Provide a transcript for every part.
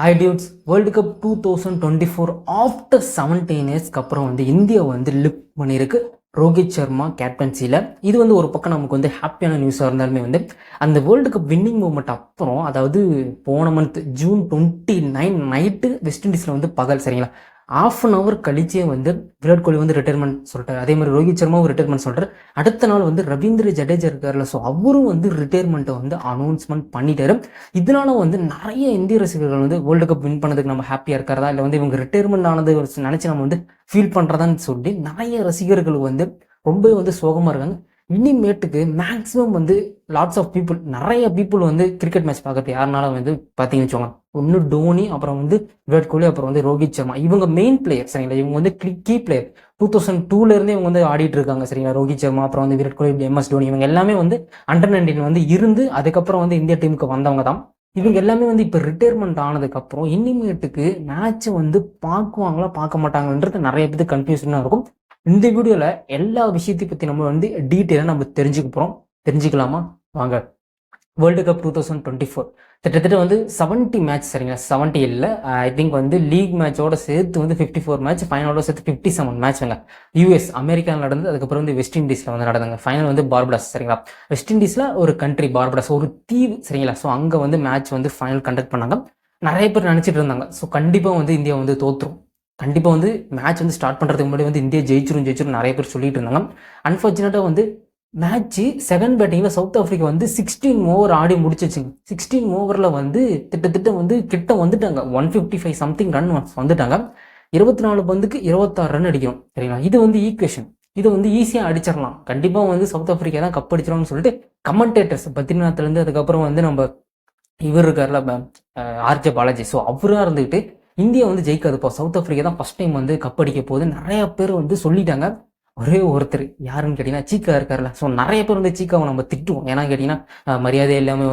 Hi dudes, world cup 2024 after 17 இயர்ஸ்க்கு அப்புறம் India lift பண்ணியிருக்கு ரோஹித் சர்மா கேப்டன்சியில். இது ஒரு பக்கம் நமக்கு ஹாப்பியான நியூஸாக இருந்தாலுமே அந்த வேர்ல்டு கப் வின்னிங் மூமெண்ட் அப்புறம், அதாவது போன மந்த் ஜூன் 29 நைட்டு வெஸ்ட் இண்டீஸில் பகல் சரிங்களா, ½ அன் ஹவர் கழிச்சே விராட் கோலி ரிட்டைர்மெண்ட் சொல்லிட்டார். அதே மாதிரி ரோஹித் சர்மாவும் ரிட்டைர்மெண்ட் சொல்கிறார். அடுத்த நாள் ரவீந்திர ஜடேஜா இருக்கார்ல, ஸோ அவரும் ரிட்டைர்மெண்ட்டை அனௌன்ஸ்மெண்ட் பண்ணிட்டாரு. இதனால நிறைய இந்திய ரசிகர்கள் வேர்ல்டு கப் வின் பண்ணதுக்கு நம்ம ஹாப்பியாக இருக்கிறதா, இல்லை இவங்க ரிட்டைர்மெண்ட் ஆனது நினச்சி நம்ம ஃபீல் பண்ணுறதான்னு சொல்லி நிறைய ரசிகர்கள் ரொம்ப சோகமாக இருக்காங்க. இனிமேட்டுக்கு மேக்ஸிமம் லாட்ஸ் ஆஃப் பீப்புள், நிறைய பீப்புள் கிரிக்கெட் மேட்ச் பார்க்கறது யாருனால பார்த்தீங்கன்னு வச்சுக்கோங்க, ஒன்று டோனி, அப்புறம் விராட் கோலி, அப்புறம் ரோஹித் சர்மா. இவங்க மெயின் பிளேயர் சரிங்களா, இவங்க கீ பிளேயர். 2002 இவங்க ஆடிட்டு இருக்காங்க சரிங்களா. ரோஹித் சர்மா, அப்புறம் விராட் கோலி, MS டோனி, இவங்க எல்லாமே அண்டர் 19 இருந்து அதுக்கப்புறம் இந்தியா டீமுக்கு வந்தவங்க தான். இவங்க எல்லாமே இப்போ ரிட்டையர்மெண்ட் ஆனதுக்கப்புறம் இனிமேட்டுக்கு மேட்ச் பார்க்குவாங்களா பார்க்க மாட்டாங்கன்றது நிறைய பேருக்கு கன்ஃபியூஷனாக இருக்கும். இந்த வீடியோவில் எல்லா விஷயத்தையும் பற்றி நம்ம டீட்டெயிலாக நம்ம தெரிஞ்சுக்க போகிறோம். தெரிஞ்சுக்கலாமா வாங்க. வேர்ல்டு கப் 2024 கிட்டத்தட்ட 70 மேட்ச் சரிங்களா. 70 இல்லை, ஐ திங்க் லீக் மேட்சோட சேர்த்து 54 மேட்ச், ஃபைனலோட சேர்த்து 57 மேட்ச்ங்க. US அமெரிக்காவில் நடந்து, அதுக்கப்புறம் வெஸ்ட் இண்டீஸில் நடந்தாங்க. ஃபைனல் பார்படாஸ் சரிங்களா. வெஸ்ட் இண்டீஸில் ஒரு கண்ட்ரி, பார்படாஸ் ஒரு தீவு சரிங்களா. ஸோ அங்கே மேட்ச் ஃபைனல் கண்டக்ட் பண்ணாங்க. நிறைய பேர் நினச்சிட்டு இருந்தாங்க ஸோ கண்டிப்பாக இந்தியா தோற்றுரும், கண்டிப்பாக மேட்ச் ஸ்டார்ட் பண்ணுறதுக்கு முன்னாடி இந்தியா ஜெயிச்சிரும் நிறைய பேர் சொல்லிட்டு இருந்தாங்க. அன்ஃபார்ச்சுனேட்டாக மேட்ச்சு செகண்ட் பேட்டிங்கில் சவுத் ஆஃப்ரிக்கா 16 ஓவர் ஆடி முடிச்சிச்சுங்க. 16 ஓவரில் கிட்டத்தட்ட கிட்ட வந்துட்டாங்க. 155 சம்திங் ரன் வந்துட்டாங்க. 24 பந்துக்கு 26 ரன் அடிக்கணும் சரிங்களா. இது ஈக்குவேஷன், இது ஈஸியாக அடிச்சிடலாம். கண்டிப்பாக சவுத் ஆஃப்ரிக்கா தான் கப் அடிச்சிடலாம்னு சொல்லிட்டு கமெண்டேட்டர்ஸ் பத்ரிநாத்லேருந்து, அதுக்கப்புறம் நம்ம இவர் இருக்கார்ல RJ பாலாஜி, ஸோ அவராக இருந்துக்கிட்டு இந்தியா ஜெயிக்காதுப்பா, சவுத் ஆஃப்ரிக்கா தான் ஃபர்ஸ்ட் டைம் கப் அடிக்க போகுது நிறைய பேர் சொல்லிட்டாங்க. ஒரே ஒருத்தர் யாருன்னு கேட்டிங்கன்னா சீக்கா இருக்கார்ல. ஸோ நிறைய பேர் சீக்காவை நம்ம திட்டுவோம், ஏன்னா கேட்டிங்கன்னா மரியாதை எல்லாமே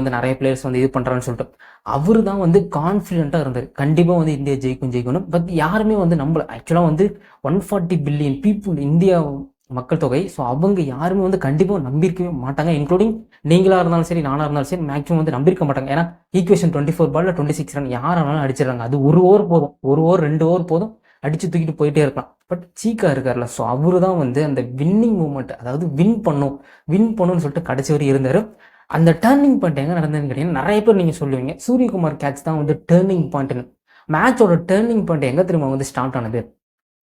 இது பண்ணுறான்னு சொல்லிட்டு. அவரு தான் கான்ஃபிடென்ட்டாக இருந்தார், கண்டிப்பாக இந்தியா ஜெயிக்கணும். பட் யாருமே நம்பல. ஆக்சுவலாக 140 பில்லியன் பீப்புள் இந்தியா மக்கள் தொகை. ஸோ அவங்க யாருமே கண்டிப்பாக நம்பியிருக்கவே மாட்டாங்க, இன்க்ளூடிங் நீங்களாக இருந்தாலும் சரி, நானாக இருந்தாலும் சரி, மேக்ஸிமம் நம்பியிருக்க மாட்டாங்க. ஏன்னா ஈக்குவேஷன் 24 பால்ல 26 ரன் யாராலும் அடிச்சிடறாங்க. அது ஒரு ஓவர் போதும், 1 ஓவர் 2 ஓவர் போதும், அடிச்சு தூக்கிட்டு போயிட்டே இருக்கலாம். பட் சீக்கா இருக்கார்ல, ஸோ அவரு தான் அந்த வின்னிங் மூமெண்ட், அதாவது வின் பண்ணும்னு சொல்லிட்டு கடைசி வரை இருந்தார். அந்த டேர்னிங் பாயிண்ட் எங்கே நடந்ததுன்னு கேட்டீங்கன்னா, நிறைய பேர் நீங்கள் சொல்லுவீங்க சூரியகுமார் கேட்ச் தான் டேர்னிங் பாயிண்ட்னு. மேட்சோட டேர்னிங் பாயிண்ட் எங்கே திரும்ப ஸ்டார்ட் ஆனது,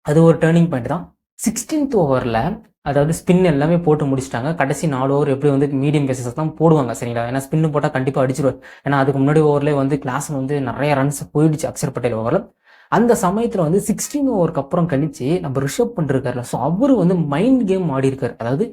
அது ஒரு டேர்னிங் பாயிண்ட் தான். 16th ஓவரில், அதாவது ஸ்பின் எல்லாமே போட்டு முடிச்சிட்டாங்க. கடைசி 4 ஓவர் எப்படி மீடியம் பேசஸ் தான் போடுவாங்க சரிங்களா. ஏன்னா ஸ்பின்னு போட்டால் கண்டிப்பாக அடிச்சிருவார். ஏன்னா அதுக்கு முன்னாடி ஓவர்லேயே கிளாஸ் நிறைய ரன்ஸ் போயிடுச்சு அக்ஷர் பட்டேல் ஓவரில். அந்த சமயத்தில் 16 ஓவருக்கு அப்புறம் கழிச்சு நம்ம ரிஷப் பண்ணிருக்காருல, ஸோ அவரு மைண்ட் கேம் ஆடி இருக்காரு. அதாவது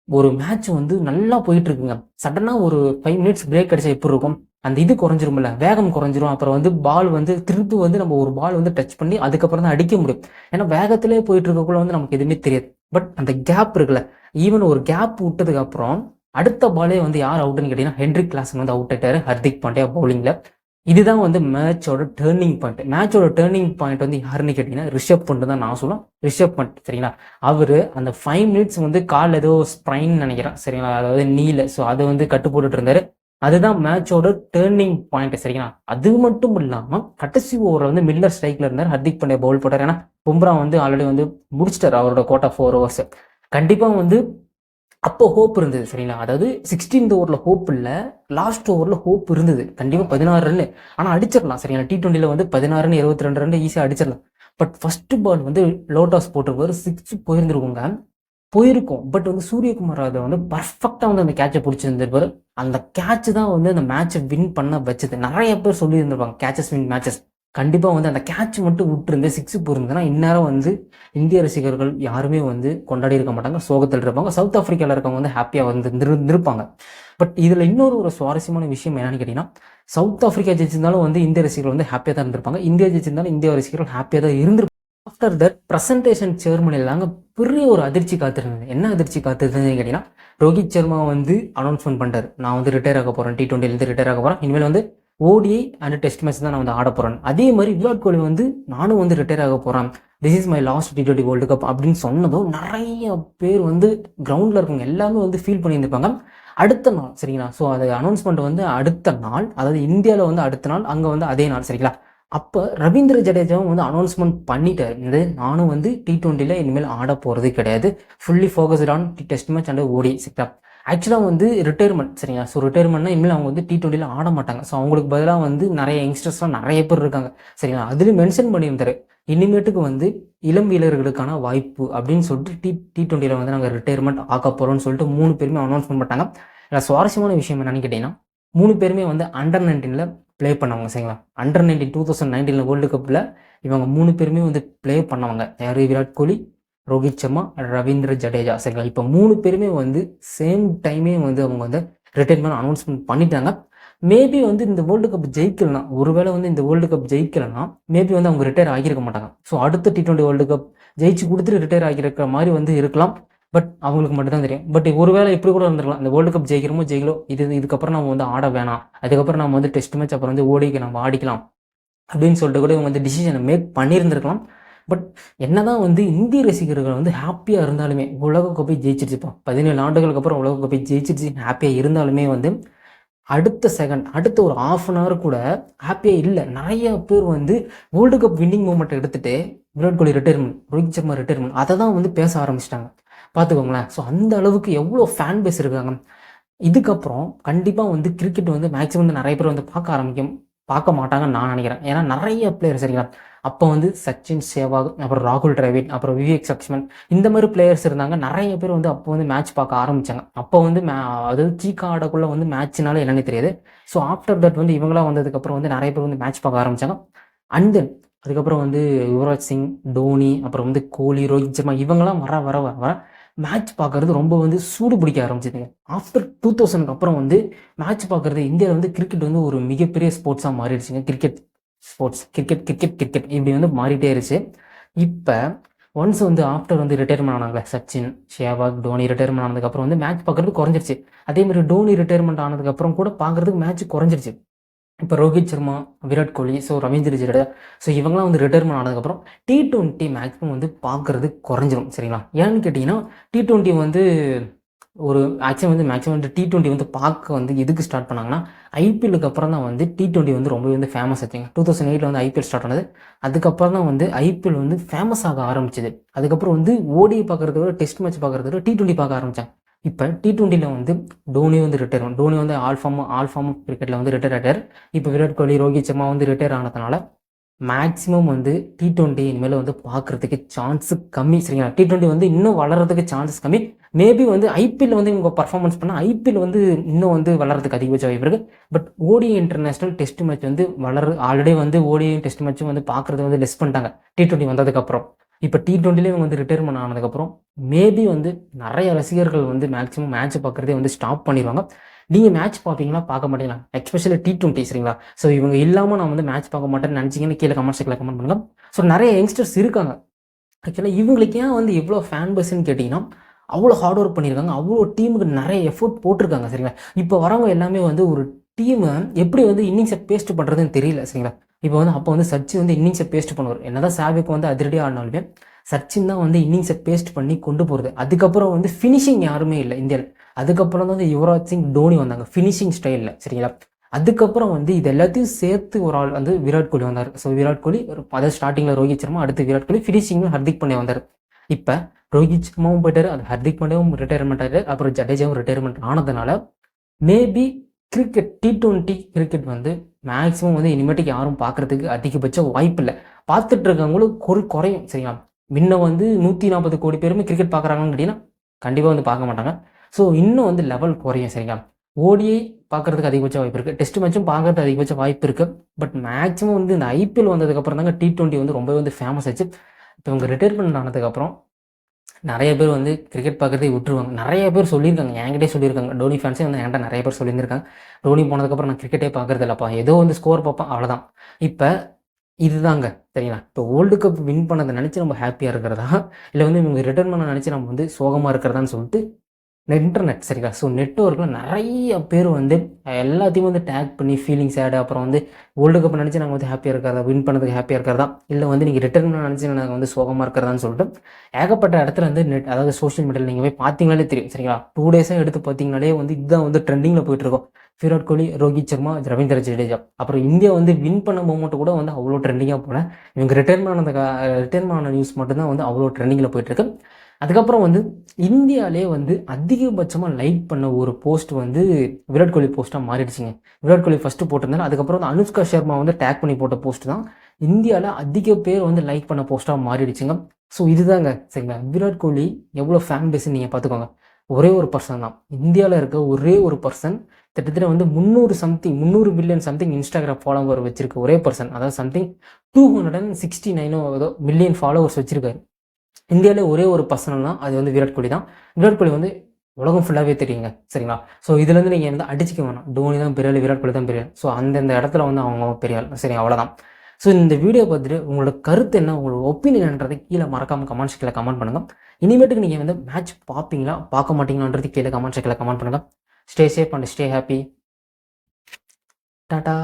ஒரு மேட்ச் நல்லா போயிட்டு இருக்குங்க, சடனாக ஒரு 5 மினிட்ஸ் பிரேக் அடிச்சா எப்படி இருக்கும், அந்த இது குறைஞ்சிரும்ல, வேகம் குறைஞ்சிரும். அப்புறம் பால் திருப்பி நம்ம ஒரு பால் டச் பண்ணி அதுக்கப்புறம் தான் அடிக்க முடியும். ஏன்னா வேகத்திலே போயிட்டு இருக்கக்குள்ள நமக்கு எதுவுமே தெரியாது. பட் அந்த கேப் இருக்குல்ல, ஈவன் ஒரு கேப் விட்டதுக்கு அப்புறம் அடுத்த பாலே யார் அவுட்னு கேட்டீங்கன்னா ஹென்ரிக் கிளாசன் அவுட் ஆயிட்டாரு ஹர்திக் பாண்டியா பவுலிங்ல. இதுதான் மேட்சோட டேர்னிங் பாயிண்ட். மேட்சோட டேர்னிங் பாயிண்ட் யாருன்னு கேட்டீங்கன்னா ரிஷப் பண்ட் தான் நான் சொல்லுவேன். ரிஷப் பண்ட் சரிங்களா. அவரு அந்த 5 மினிட்ஸ் கால் ஏதோ ஸ்ப்ரைன் நினைக்கிறேன் சரிங்களா, அதாவது நீல, ஸோ அதை கட்டு போட்டுட்டு இருந்தாரு. அதுதான் மேட்சோட டேர்னிங் பாயிண்ட் சரிங்களா. அது மட்டும் இல்லாம கடைசி ஓவரில் மில்லர் ஸ்ட்ரைக்ல இருந்தார், ஹர்திக் பாண்டியா பவுல் போட்டார். ஏன்னா பும்ரா ஆல்ரெடி முடிச்சிட்டாரு அவரோட கோட்டா 4 ஓவர்ஸ். கண்டிப்பா அப்போ ஹோப் இருந்தது சரிங்களா. அதாவது 16th ஓவரில் ஹோப் இல்லை, லாஸ்ட் ஓவரில் ஹோப் இருந்தது. கண்டிப்பாக 16 ரன் ஆனால் அடிச்சிடலாம் சரிங்களா. T20 16 ரன் 22 ரன் ஈஸியாக அடிச்சிடலாம். பட் ஃபர்ஸ்ட் பால் லோட்டாஸ் போட்டிருப்பாரு, 6 போயிருக்கும். பட் சூரியகுமார் அதை பர்ஃபெக்டாக அந்த கேட்சை பிடிச்சிருந்திருப்பாரு. அந்த கேட்ச் தான் அந்த மேட்சை வின் பண்ண வச்சது. நிறைய பேர் சொல்லி இருந்திருப்பாங்க கேட்சஸ் வின் மேட்சஸ். கண்டிப்பாக அந்த கேட்ச் மட்டும் விட்டுருந்து 6 போயிருந்ததுன்னா இந்நேரம் இந்திய ரசிகர்கள் யாருமே கொண்டாடி இருக்க மாட்டாங்க, சோகத்தில் இருப்பாங்க. சவுத் ஆஃப்ரிக்காவில் இருக்கவங்க ஹாப்பியாக இருப்பாங்க. பட் இதில் இன்னொரு சுவாரஸ்யமான விஷயம் என்னன்னு கேட்டிங்கன்னா, சவுத் ஆஃப்ரிக்கா ஜெயிச்சிருந்தாலும் இந்திய ரசிகர்கள் ஹாப்பியாக தான் இருந்திருப்பாங்க, இந்தியா ஜெயிச்சிருந்தாலும் இந்திய ரசிகர்கள் ஹாப்பியாக தான் இருந்திருப்பாங்க. ஆஃப்டர் தட் ப்ரெசன்டேஷன் செரமனியில் தாங்க பெரிய ஒரு அதிர்ச்சி காத்திருந்தது. என்ன அதிர்ச்சி காத்திருந்ததுன்னு கேட்டிங்கன்னா, ரோஹித் சர்மா அனௌன்ஸ்மெண்ட் பண்ணிட்டார், நான் ரிட்டையர் ஆக போகிறேன், T20 ரிட்டையர் ஆக போகிறேன், இனிமேல் ODI அண்ட் டெஸ்ட் மேட்ச் தான் நான் ஆட போகிறேன். அதே மாதிரி விராட் கோலி நானும் ரிட்டையர் ஆக போகிறேன், this is my last T20 world cup அப்படின்னு சொன்னதும் நிறைய பேர் கிரவுண்டில் இருக்கவங்க எல்லாமே ஃபீல் பண்ணியிருந்திருப்பாங்க. அடுத்த நாள் சரிங்களா, ஸோ அது அனௌன்ஸ்மெண்ட் அடுத்த நாள், அதாவது இந்தியாவில் அடுத்த நாள், அங்கே அதே நாள் சரிங்களா. அப்போ ரவீந்திர ஜடேஜாவும் வந்து அனௌன்ஸ்மெண்ட் பண்ணிட்டார், இந்த நானும் வந்து T20ல இனிமேல் ஆட போகிறது கிடையாது, fully focused an test match and ஓடி சரிங்களா. ஆக்சுவலாக வந்து ரிட்டையர்மெண்ட் சரிங்களா. ஸோ ரிட்டையர்மெண்ட்னா இனிமேல் அவங்க வந்து T20ல ஆட மாட்டாங்க. ஸோ அவங்களுக்கு பதிலாக வந்து நிறைய யங்ஸ்டர்ஸ்லாம் நிறைய பேர் இருக்காங்க சரிங்களா. அதுலேயும் மென்ஷன் பண்ணியிருந்தாரு, இனிமேட்டுக்கு வந்து இளம் வீரர்களுக்கான வாய்ப்பு அப்படின்னு சொல்லிட்டு T20ல வந்து நாங்கள் ரிட்டையர்மெண்ட் ஆக்க போகிறோம்னு சொல்லிட்டு 3 பேருமே அனௌன்ஸ்மெண்ட் பண்ணிட்டாங்க. இதில் சுவாரஸ்யமான விஷயம் என்னன்னு கேட்டிங்கன்னா, 3 பேருமே வந்து அண்டர் 19ல ப்ளே பண்ணவங்க சரிங்களா. அண்டர் 19 2019 வேர்ல்டு கப்பில் இவங்க 3 பேருமே வந்து ப்ளே பண்ணவங்க. யார்? விராட் கோலி, ரோஹித் சர்மா, ரவீந்திர ஜடேஜா சரிங்களா. இப்போ 3 பேருமே வந்து சேம் டைமே வந்து அவங்க வந்து ரிட்டைர்மெண்ட் அனௌன்ஸ்மெண்ட் பண்ணிட்டாங்க. மேபி வந்து இந்த வேர்ல்டு கப் ஜெயிக்கலனா, ஒருவேளை வந்து இந்த வேர்ல்டு கப் ஜெயிக்கலனா மேபி வந்து அவங்க ரிட்டையர் ஆகியிருக்க மாட்டாங்க. ஸோ அடுத்த T20 வேர்ல்டு கப் ஜெயிச்சு கொடுத்துட்டு ரிட்டையர் ஆகியிருக்கிற மாதிரி வந்து இருக்கலாம். பட் அவங்களுக்கு மட்டும் தான் தெரியும். பட் ஒருவேளை இப்படி கூட இருந்திருக்கலாம், இந்த வேர்ல்டு கப் ஜெயிக்கிறோமோ ஜெயிக்கலோ இதுக்கப்புறம் நம்ம வந்து ஆட வேணாம், அதுக்கப்புறம் நம்ம வந்து டெஸ்ட் மேட்ச் அப்புறம் வந்து ஓடிக்கு நம்ம ஆடிக்கலாம் அப்படின்னு சொல்லிட்டு கூட இவங்க வந்து டிசிஷனை மேக் பண்ணியிருந்திருக்கலாம். பட் என்னதான் வந்து இந்திய ரசிகர்கள் வந்து ஹாப்பியாக இருந்தாலுமே, உலகக்கோப்பை ஜெயிச்சிருச்சுப்பா, 17 ஆண்டுகளுக்கு அப்புறம் உலகக்கோப்பை ஜெயிச்சிருச்சு ஹாப்பியாக இருந்தாலுமே வந்து அடுத்த செகண்ட் அடுத்த ஒரு ½ அன் ஹவர் கூட ஹாப்பியாக இல்லை. நிறைய பேர் வந்து வேர்ல்டு கப் வின்னிங் மூமெண்ட் எடுத்துகிட்டு விராட் கோலி ரிட்டையர்மெண்ட், ரோஹித் சர்மா ரிட்டையர்மெண்ட் அதை தான் வந்து பேச ஆரம்பிச்சிட்டாங்க பார்த்துக்கோங்களேன். ஸோ அந்த அளவுக்கு எவ்வளோ ஃபேன் பேஸ் இருக்காங்க. இதுக்கப்புறம் கண்டிப்பாக வந்து கிரிக்கெட் வந்து மேக்ஸிமம் வந்து நிறைய பேர் வந்து பார்க்க மாட்டாங்கன்னு நான் நினைக்கிறேன். ஏன்னா நிறைய பிளேயர் சரிங்களா. அப்போ வந்து சச்சின், சேவாக், அப்புறம் ராகுல் டிராவிட், அப்புறம் விவேக் லக்ஷ்மன் இந்த மாதிரி பிளேயர்ஸ் இருந்தாங்க. நிறைய பேர் வந்து அப்போ வந்து மேட்ச் பார்க்க ஆரம்பித்தாங்க. அப்போ வந்து அதாவது சீக்கா ஆடக்குள்ளே வந்து மேட்ச்னால என்னன்னு தெரியாது. ஸோ ஆஃப்டர் தட் வந்து இவங்களாம் வந்ததுக்கப்புறம் வந்து நிறைய பேர் வந்து மேட்ச் பார்க்க ஆரம்பித்தாங்க. அண்ட் தென் அதுக்கப்புறம் வந்து யுவராஜ் சிங், டோனி, அப்புறம் வந்து கோலி, ரோஹித் சர்மா இவங்கெல்லாம் வர வர வர வர மேட்ச் பார்க்கறது ரொம்ப வந்து சூடு பிடிக்க ஆரம்பிச்சிதுங்க. ஆஃப்டர் 2000க்கு அப்புறம் வந்து மேட்ச் பார்க்கறது இந்தியாவில் வந்து கிரிக்கெட் வந்து ஒரு மிகப்பெரிய ஸ்போர்ட்ஸாக மாறிடுச்சுங்க. கிரிக்கெட் ஸ்போர்ட்ஸ், கிரிக்கெட் இப்படி வந்து மாறிட்டே இருச்சு. இப்போ ஒன்ஸ் வந்து ஆஃப்டர் வந்து ரிட்டையர்மெண்ட் ஆனாங்களே சச்சின், சேவாக், டோனி ரிட்டையர்மெண்ட் ஆனதுக்கப்புறம் வந்து மேட்ச் பார்க்கறது குறைஞ்சிருச்சு. அதே மாதிரி டோனி ரிட்டையர்மெண்ட் ஆனதுக்கப்புறம் கூட பார்க்கறதுக்கு மேட்ச் குறைஞ்சிருச்சு. இப்போ ரோஹித் சர்மா, விராட் கோலி, ஸோ ரவீந்திர ஜடேஜா, ஸோ இவங்களாம் வந்து ரிட்டையர்மெண்ட் ஆனதுக்கப்புறம் T20 மேக்ஸிமம் வந்து பார்க்குறது குறைஞ்சிரும் சரிங்களா. ஏன்னு கேட்டிங்கன்னா T20 வந்து ஒரு ஆக்சுவலி வந்து மேக்ஸிமம் வந்து T20 வந்து பார்க்க வந்து எதுக்கு ஸ்டார்ட் பண்ணாங்கன்னா, ஐபிஎல்லுக்கு அப்புறம் தான் வந்து T20 வந்து ரொம்பவே வந்து ஃபேமஸ் ஆச்சுங்க. 2008 வந்து ஐபிஎல் ஸ்டார்ட் ஆனது. அதுக்கப்புறம் தான் வந்து ஐபிஎல் வந்து ஃபேமஸ் ஆக ஆரம்பிச்சிது. அதுக்கப்புறம் வந்து ஓடிஐ பார்க்குறத விட டெஸ்ட் மேட்ச் பார்க்குறத விட T20 பார்க்க ஆரம்பித்தாங்க. இப்போ T20ல வந்து டோனி வந்து ரிட்டையர்மெண்ட், டோனி வந்து ஆல் ஃபார்ம் ஆஃப் கிரிக்கெட்டில் வந்து ரிட்டையர் ஆகிட்டார். இப்போ விராட் கோலி, ரோஹித் சர்மா வந்து ரிட்டையர் ஆனதுனால மேக்ஸிமம் வந்து T20 இனிமேல் வந்து பார்க்குறதுக்கு சான்ஸு கம்மி சரிங்களா. T20 வந்து இன்னும் வளர்கிறதுக்கு சான்சஸ் கம்மி. மேபி வந்து ஐபிஎல் வந்து இவங்க பர்ஃபார்மன்ஸ் பண்ணால் ஐபிஎல் வந்து இன்னும் வந்து வளர்கிறதுக்கு அதிகபட்ச வாய்ப்பு இருக்குது. But ODI international test match வந்து ஆல்ரெடி வந்து ஓடிஐ டெஸ்ட் மேட்ச்சும் வந்து பார்க்குறது வந்து லெஸ் பண்ணிட்டாங்க T20 வந்ததுக்கப்புறம். இப்போ T20ல இவங்க வந்து ரிட்டையர்மெண்ட் ஆனதுக்கப்புறம் மேபி வந்து நிறைய ரசிகர்கள் வந்து மேக்ஸிமம் மேட்ச் பார்க்குறதே வந்து ஸ்டாப் பண்ணிடுவாங்க. நீங்கள் மேட்ச் பார்ப்பீங்களா, பார்க்க மாட்டீங்களா? எஸ்பெஷலி T20 சரிங்களா. ஸோ இவங்க இல்லாமல் நான் வந்து மேட்ச் பார்க்க மாட்டேன்னு நினச்சிங்கன்னு கீழே கமெண்ட் செக்ஷனில் கமெண்ட் பண்ணுங்கள். ஸோ நிறைய யங்ஸ்டர்ஸ் இருக்காங்க. ஆக்சுவலாக இவங்களுக்கு ஏன் வந்து எவ்வளோ ஃபேன் பேஸ்ன்னு கேட்டிங்கன்னா, அவ்வளோ ஹார்ட் ஒர்க் பண்ணியிருக்காங்க, அவ்வளோ டீமுக்கு நிறைய எஃபோர்ட் போட்டிருக்காங்க சரிங்களா. இப்போ வரவங்க எல்லாமே வந்து ஒரு டீமை எப்படி வந்து இன்னிங்ஸை பேஸ்ட் பண்ணுறதுன்னு தெரியல சரிங்களா. இப்போ வந்து அப்போ வந்து சச்சின் வந்து இன்னிங்ஸை பேஸ்ட் பண்ணுவார். என்னதான் சாவிக்கு வந்து அதிரடியாக ஆடினாலுமே சச்சின் தான் வந்து இன்னிங்ஸை பேஸ்ட் பண்ணி கொண்டு போகிறது. அதுக்கப்புறம் வந்து ஃபினிஷிங் யாருமே இல்லை இந்தியாவில். அதுக்கப்புறம் தான் வந்து யுவராஜ் சிங், டோனி வந்தாங்க ஃபினிஷிங் ஸ்டைலில் சரிங்களா. அதுக்கப்புறம் வந்து இது எல்லாத்தையும் சேர்த்து ஒரு ஆள் வந்து விராட் கோலி வந்தார். ஸோ விராட் கோலி அதாவது ஸ்டார்டிங்கில் ரோஹித் சர்மா, அடுத்து விராட் கோலி, ஃபினிஷிங்கில் ஹர்திக் பாண்டியா வந்தார். இப்போ ரோஹித் சர்மாவும் போயிட்டார், அது ஹர்திக் பாண்டியாவும் ரிட்டையர்மெண்ட் ஆகிட்டார், அப்புறம் ஜடேஜாவும் ரிட்டையர்மெண்ட் ஆனதுனால மேபி கிரிக்கெட் T20 கிரிக்கெட் வந்து மேக்ஸிமம் வந்து இனிமேட்டுக்கு யாரும் பார்க்குறதுக்கு அதிகபட்ச வாய்ப்பு இல்லை. பார்த்துட்டு இருக்கவங்களும் குறையும் சரிங்களா. முன்ன வந்து 140 கோடி பேருமே கிரிக்கெட் பார்க்குறாங்கன்னு கேட்டிங்கன்னா கண்டிப்பாக வந்து பார்க்க மாட்டாங்க. ஸோ இன்னும் வந்து லெவல் குறையும் சரிங்களா. ஓடிஐ பார்க்குறதுக்கு அதிகபட்ச வாய்ப்பு இருக்குது, டெஸ்ட் மேட்சும் பார்க்குறதுக்கு அதிகபட்ச வாய்ப்பு இருக்குது. பட் மேக்ஸிமம் வந்து இந்த ஐபிஎல் வந்ததுக்கப்புறம் தாங்க T20 வந்து ரொம்பவே வந்து ஃபேமஸ் ஆச்சு. இப்போ இவங்க ரிட்டையர்மெண்ட் ஆனதுக்கப்புறம் நிறைய பேர் வந்து கிரிக்கெட் பார்க்குறதே விட்டுருவாங்க. நிறைய பேர் சொல்லியிருக்காங்க, என்கிட்டே சொல்லியிருக்காங்க, டோனி ஃபேன்ஸே வந்து என்கிட்ட நிறைய பேர் சொல்லியிருக்காங்க, டோனி போனதுக்கப்புறம் நான் கிரிக்கெட்டே பார்க்குறது இல்லைப்பா, ஏதோ வந்து ஸ்கோர் பார்ப்பேன் அவ்வளோதான். இப்போ இதுதாங்க சரிங்களா. இப்போ வேர்ல்டு கப் வின் பண்ணதை நினச்சி நம்ம ஹாப்பியாக இருக்கிறதா, இல்லை வந்து இவங்க ரிட்டர்ன் நினச்சி நம்ம வந்து சோகமாக இருக்கிறதான்னு சொல்லிட்டு இன்டர்நெட் சரிங்களா. ஸோ நெட்வொர்க்கில் நிறைய பேர் வந்து எல்லாத்தையும் வந்து டேக் பண்ணி ஃபீலிங்ஸ் ஆடு, அப்புறம் வந்து வேர்ல்டு கப் நினச்சி நாங்கள் வந்து ஹாப்பியாக இருக்கிறதா, வின் பண்ணதுக்கு ஹாப்பியாக இருக்கிறதா, இல்லை வந்து நீங்கள் ரிட்டர்ன் நினச்சி நாங்கள் வந்து சோகமாக இருக்கிறதான்னு சொல்லிட்டு ஏகப்பட்ட இடத்துல வந்து அதாவது சோஷியல் மீடியாவில் நீங்கள் போய் பார்த்தீங்கனாலே தெரியும் சரிங்களா. 2 டேஸாக எடுத்து பார்த்தீங்கனாலே வந்து இதுதான் வந்து ட்ரெண்டிங்கில் போயிட்டுருக்கோம். விராட் கோலி, ரோஹித் சர்மா, ரவீந்திர ஜடேஜா. அப்புறம் இந்தியா வந்து வின் பண்ண மூமெண்ட் கூட வந்து அவ்வளோ ட்ரெண்டிங்காக போல. இவங்க ரிட்டர்ன் ஆன நியூஸ் மட்டும்தான் வந்து அவ்வளோ ட்ரெண்டிங்கில் போயிட்டுருக்கு. அதுக்கப்புறம் வந்து இந்தியாவிலே வந்து அதிகபட்சமாக லைக் பண்ண ஒரு போஸ்ட் வந்து விராட் கோலி போஸ்ட்டாக மாறிடுச்சுங்க. விராட் கோலி ஃபஸ்ட்டு போட்டிருந்தாரு. அதுக்கப்புறம் வந்து அனுஷ்கா சர்மா வந்து டேக் பண்ணி போட்ட போஸ்ட் தான் இந்தியாவில் அதிக பேர் வந்து லைக் பண்ண போஸ்ட்டாக மாறிடுச்சுங்க. ஸோ இதுதாங்க சரிங்களா. விராட் கோலி எவ்வளோ ஃபேன் பேஸ்ன்னு நீங்கள் பார்த்துக்கோங்க. ஒரே ஒரு பர்சன் தான், இந்தியாவில் இருக்க ஒரே ஒரு பர்சன் கிட்டத்தட்ட வந்து 300 மில்லியன் சம்திங் இன்ஸ்டாகிராம் ஃபாலோவர் வச்சிருக்க ஒரே பர்சன். அதாவது சம்திங் 269 ஏதோ மில்லியன் ஃபாலோவர்ஸ் வச்சிருக்காரு. இந்தியாவிலே ஒரே ஒரு பர்சனல் தான், அது வந்து விராட் கோலி தான். விராட் கோலி வந்து உலகம் ஃபுல்லாகவே தெரியுங்க சரிங்களா. ஸோ இதுலேருந்து நீங்கள் வந்து அடிச்சிக்க வேணாம், தோனி தான் பெரிய ஆள், விராட் கோலி தான் பெரிய ஆள். ஸோ அந்தந்த இடத்துல வந்து அவங்க பெரிய ஆள், சரி அவ்வளோதான். ஸோ இந்த வீடியோ பார்த்துட்டு உங்களோட கருத்து என்ன, உங்களோட ஒப்பீனியன்ன்றதை கீழே மறக்காமல் கமெண்ட் செக்ஷனில் கமெண்ட் பண்ணுங்கள். இனிமேட்டுக்கு நீங்கள் வந்து மேட்ச் பார்ப்பீங்களா பார்க்க மாட்டீங்களான்றது கீழே கமெண்ட் செக்ஷனில் கமெண்ட் பண்ணுங்கள். Stay safe and stay happy. Tata.